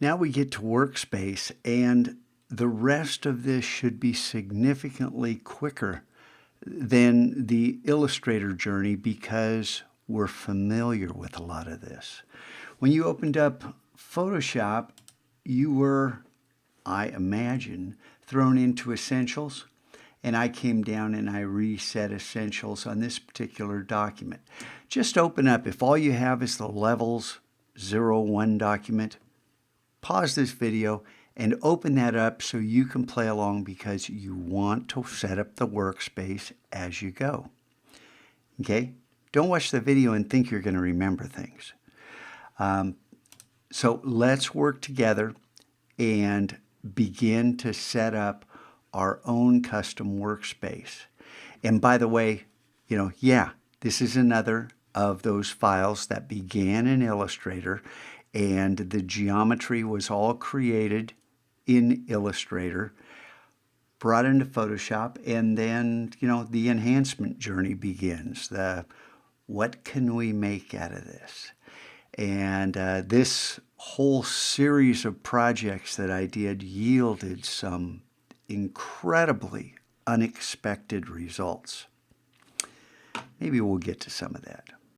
Now we get to Workspace, and the rest of this should be significantly quicker than the Illustrator journey because we're familiar with a lot of this. When you opened up Photoshop, you were, I imagine, thrown into Essentials, and I came down and I reset Essentials on this particular document. Just open up, if all you have is the Levels 01 document, pause this video and open that up so you can play along because you want to set up the workspace as you go. Okay? Don't watch the video and think you're going to remember things. So let's work together and begin to set up our own custom workspace. And by the way, this is another of those files that began in Illustrator, and the geometry was all created in Illustrator, brought into Photoshop, and then, the enhancement journey begins. What can we make out of this? And this whole series of projects that I did yielded some incredibly unexpected results. Maybe we'll get to some of that.